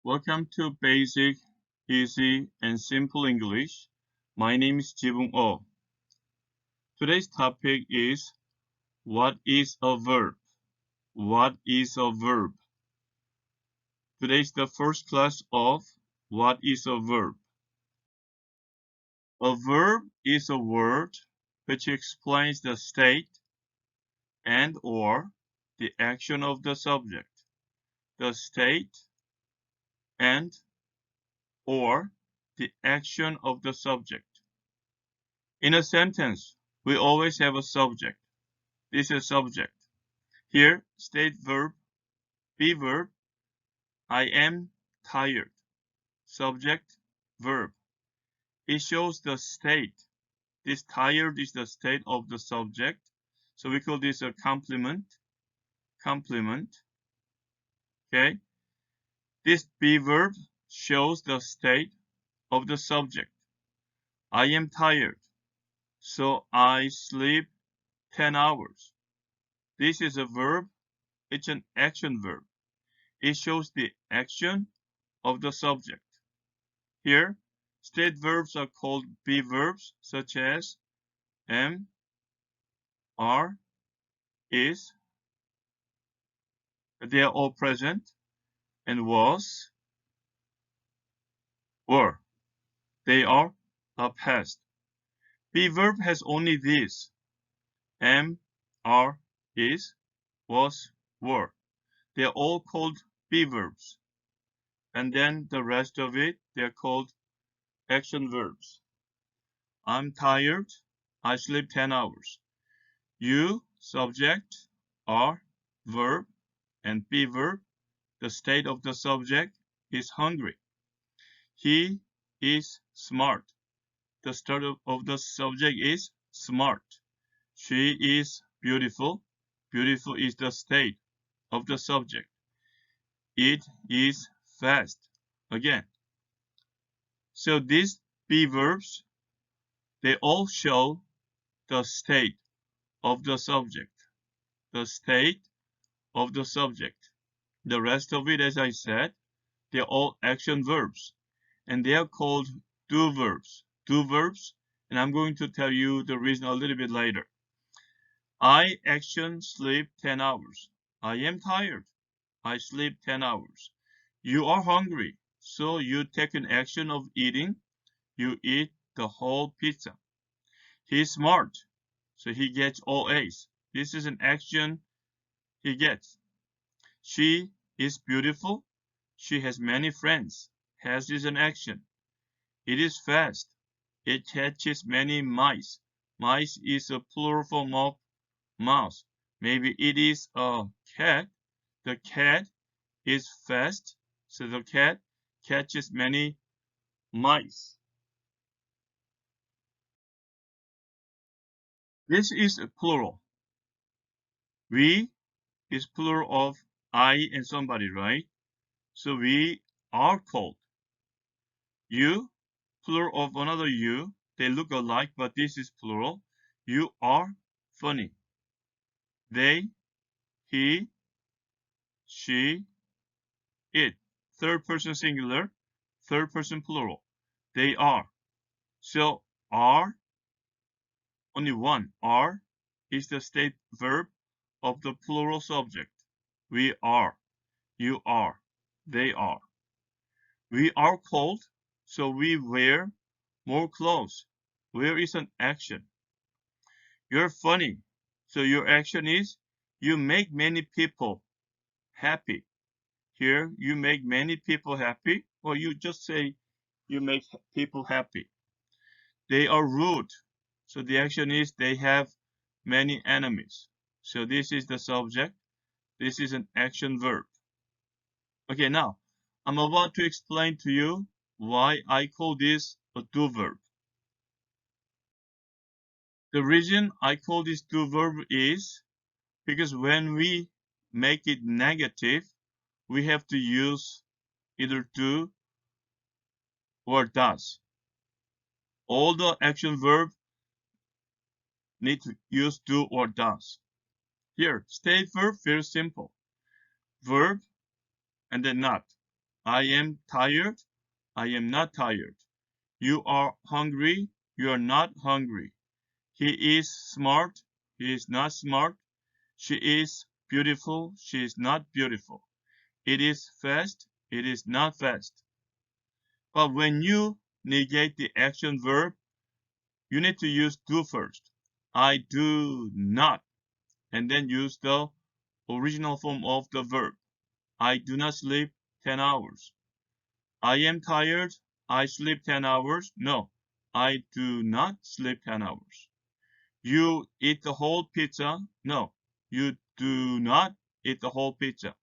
Welcome to Basic, Easy, and Simple English. My name is Jibung Oh. Today's topic is what is a verb? What is a verb? Today is the first class of what is a verb. A verb is a word which explains the state and or the action of the subject. The state and or the action of the subject. In a sentence, we always have a subject. This is subject. Here, state verb, be verb, I am tired. Subject, verb. It shows the state. This tired is the state of the subject. So we call this a complement. Complement. Okay. This be verb shows the state of the subject. I am tired. So I sleep 10 hours. This is a verb. It's an action verb. It shows the action of the subject. Here, state verbs are called be verbs, such as am, are, is. They are all present, and was, were. They are past. Be verb has only these: am, are, is, was, were. They are all called be verbs. And then the rest of it, they are called action verbs. I'm tired. I sleep 10 hours. You, subject, are, verb, and be verb. The state of the subject is hungry. He is smart. The state of the subject is smart. She is beautiful. Beautiful is the state of the subject. It is fast. Again. So these be verbs, they all show the state of the subject. The state of the subject. The rest of it, as I said, they're all action verbs. And they are called do verbs. Do verbs, and I'm going to tell you the reason a little bit later. I action sleep 10 hours. I am tired. I sleep 10 hours. You are hungry, so you take an action of eating. You eat the whole pizza. He's smart, so he gets all A's. This is an action he gets. She is beautiful. She has many friends. Has is an action. It is fast. It catches many mice. Mice is a plural form of mouse. Maybe it is a cat. The cat is fast, so the cat catches many mice. This is a plural. We is plural of I and somebody, right? So we are called. You, plural of another you. They look alike, but this is plural. You are funny. They, he, she, it. Third person singular, third person plural. They are. So are, only one. Are is the state verb of the plural subject. We are. You are. They are. We are cold, so we wear more clothes. Wear is an action. You're funny, so your action is you make many people happy. Here, you make many people happy, or you just say you make people happy. They are rude, so the action is they have many enemies. So this is the subject. This is an action verb. Okay, now I'm about to explain to you why I call this a do verb. The reason I call this do verb is because when we make it negative, we have to use either do or does. All the action verb need to use do or does. Here, state verb, very simple. Verb and then not. I am tired. I am not tired. You are hungry. You are not hungry. He is smart. He is not smart. She is beautiful. She is not beautiful. It is fast. It is not fast. But when you negate the action verb, you need to use do first. I do not. And then use the original form of the verb. I do not sleep 10 hours. I am tired. I sleep 10 hours. No, I do not sleep 10 hours. You eat the whole pizza. No, you do not eat the whole pizza.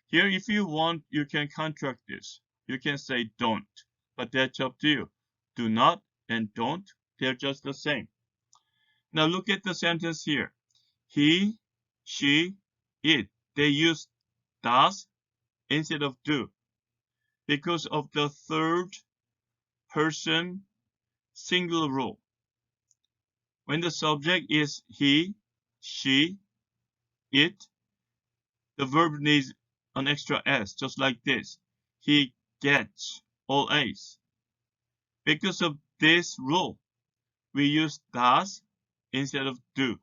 Here, if you want, you can contract this. You can say don't, but that's up to you. Do not and don't, they're just the same. Now look at the sentence here. He, she, it. They use does instead of do because of the third person singular rule. When the subject is he, she, it, the verb needs an extra s, just like this. He gets all A's. Because of this rule, we use does instead of do.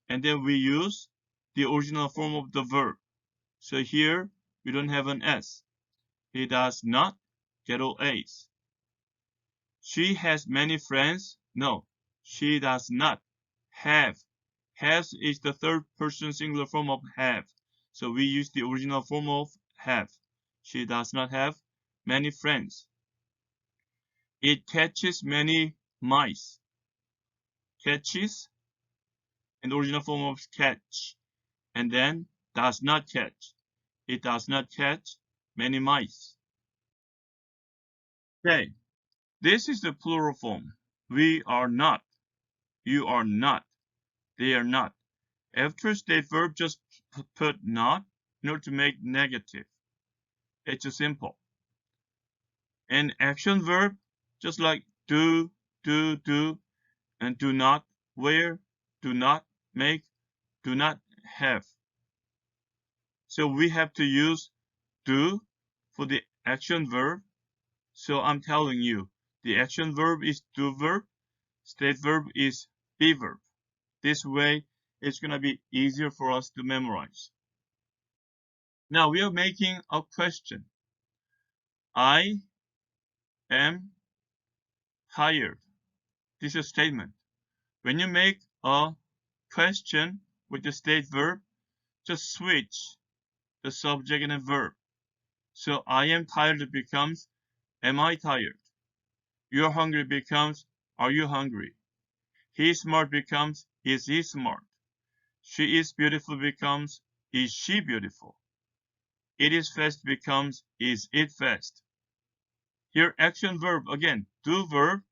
And then we use the original form of the verb. So here we don't have an S. He does not get all A's. She has many friends. No, she does not have. Has is the third person singular form of have. So we use the original form of have. She does not have many friends. It catches many mice. Catches, and the original form of catch. And then does not catch. It does not catch many mice. Okay, this is the plural form. We are not. You are not. They are not. After state verb, just put not in order to make negative. It's just simple. And action verb, just like do, and do not, wear, do not, make, do not, have. So we have to use do for the action verb. So I'm telling you, the action verb is do verb, state verb is be verb. This way, it's going to be easier for us to memorize. Now we are making a question. I am tired. This is a statement. When you make a question with the state verb, just switch the subject and the verb. So I am tired becomes am I tired? You're hungry becomes are you hungry? He's smart becomes is he smart? She is beautiful becomes is she beautiful? It is fast becomes is it fast? Here action verb again, do verb,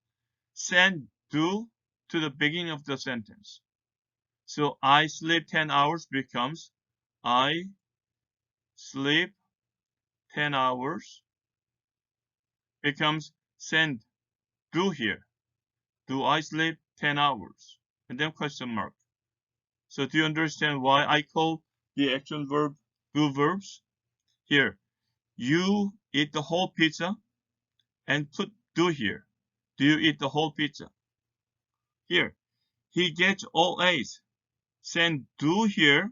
send do to the beginning of the sentence. So I sleep 10 hours becomes I sleep 10 hours becomes send do here. Do I sleep 10 hours? And then question mark. So do you understand why I call the action verb do verbs? Here, you eat the whole pizza and put do here. Do you eat the whole pizza? Here, he gets all A's. Send do here.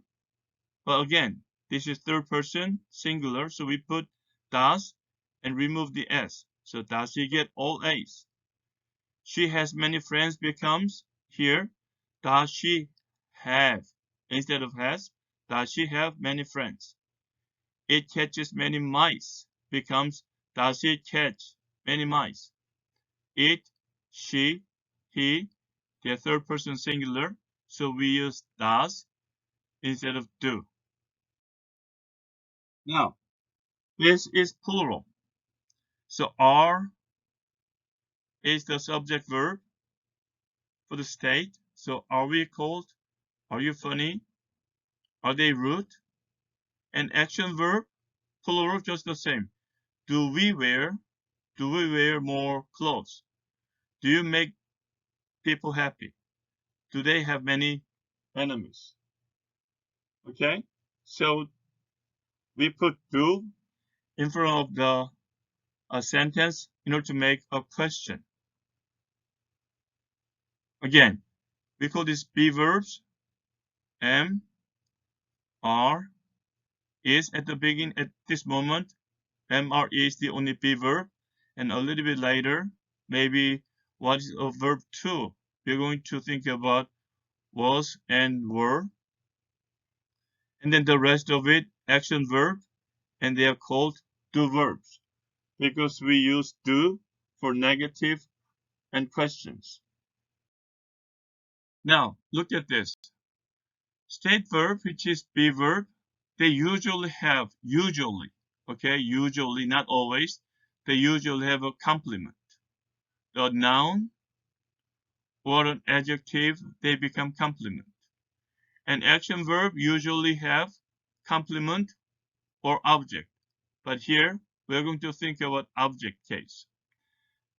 But again, this is third person singular, so we put does and remove the S. So does he get all A's? She has many friends becomes here. Does she have? Instead of has, does she have many friends? It catches many mice becomes does it catch many mice? It, she, he, they're third person singular, so we use does instead of do. Now, this is plural. So are is the subject verb for the state. So are we cold? Are you funny? Are they rude? And action verb, plural, just the same. Do we wear? Do we wear more clothes? Do you make people happy? Do they have many enemies? Okay? So we put do in front of the sentence in order to make a question. Again, we call this be verbs. Am, are, is at the beginning at this moment. Am, are, is the only be verb. And a little bit later, maybe what is a verb 2? We're going to think about was and were. And then the rest of it, action verb, and they are called do verbs because we use do for negative and questions. Now, look at this. State verb, which is be verb, they usually, okay, usually, not always, they usually have a complement. The noun or an adjective, they become complement. An action verb usually have complement or object. But here, we're going to think about object case.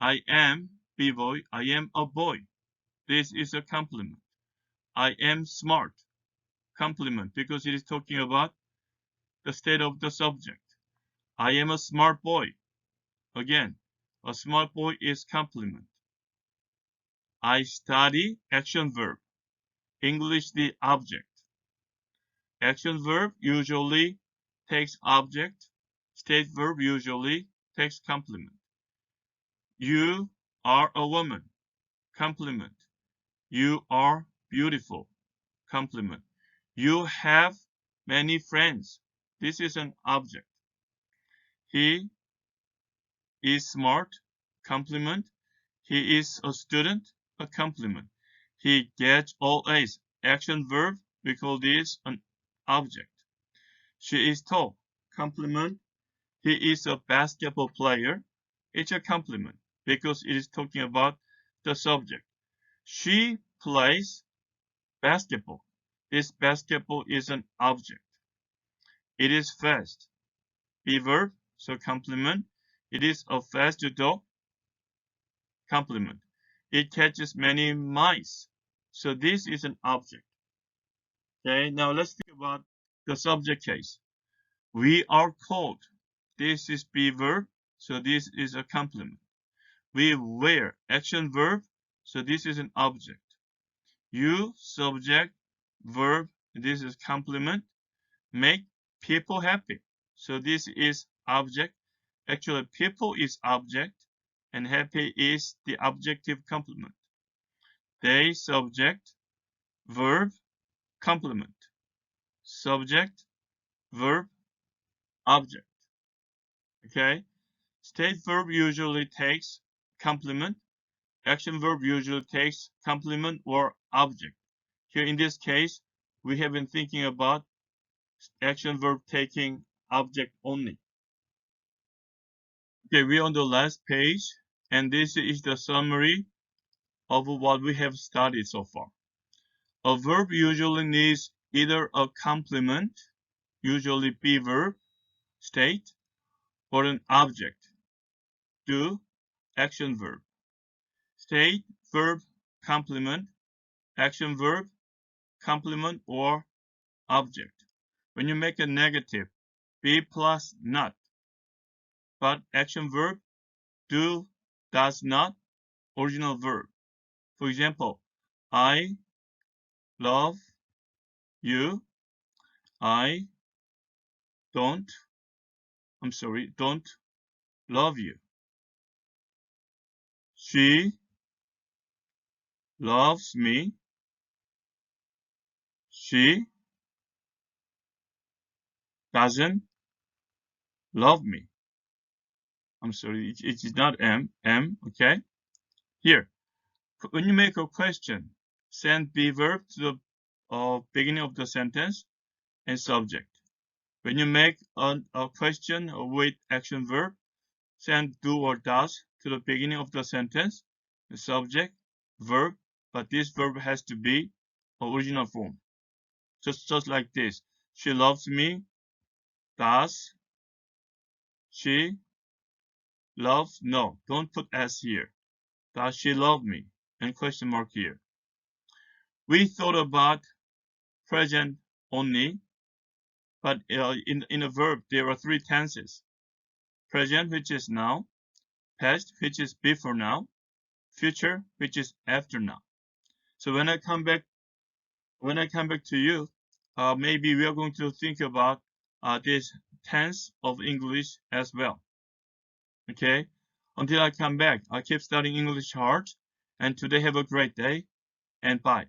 I am boy, I am a boy. This is a complement. I am smart. Complement, because it is talking about the state of the subject. I am a smart boy. Again, a smart boy is complement. I study, action verb. English, the object. Action verb usually takes object. State verb usually takes complement. You are a woman. Complement. You are beautiful. Complement. You have many friends. This is an object. He is smart. Complement. He is a student. A complement. He gets all A's. Action verb. We call this an object. She is tall. Complement. He is a basketball player. It's a complement because it is talking about the subject. She plays basketball. This basketball is an object. It is fast. Be verb, so complement. It is a fast dog. Complement. It catches many mice. So this is an object. Okay, now let's think about the subject case. We are cold. This is be verb, so this is a complement. We wear, action verb, so this is an object. You, subject, verb, this is complement. Make people happy. So this is object. Actually, people is object, and happy is the objective complement. They, subject, verb, complement. Subject, verb, object. Okay? State verb usually takes complement. Action verb usually takes complement or object. Here in this case, we have been thinking about action verb taking object only. Okay, we're on the last page, and this is the summary of what we have studied so far. A verb usually needs either a complement, usually be verb, state, or an object, do, action verb. State, verb, complement, action verb, complement, or object. When you make a negative, be plus not, but action verb, do, does not, original verb. For example, I love you. I don't, don't love you. She loves me. She doesn't love me. It is not am, okay? Here, when you make a question, send be verb to the beginning of the sentence and subject. When you make a question with action verb, send do or does to the beginning of the sentence, the subject, verb, but this verb has to be original form. Just like this. She loves me. Does she love? No, don't put S here. Does she love me? And question mark here. We thought about present only, but in a verb there are three tenses. present, which is now, past, which is before now, future, which is after now. So when I come back to you, maybe we are going to think about this tense of English as well. Okay? Until I come back, I keep studying English hard, and today have a great day, and bye.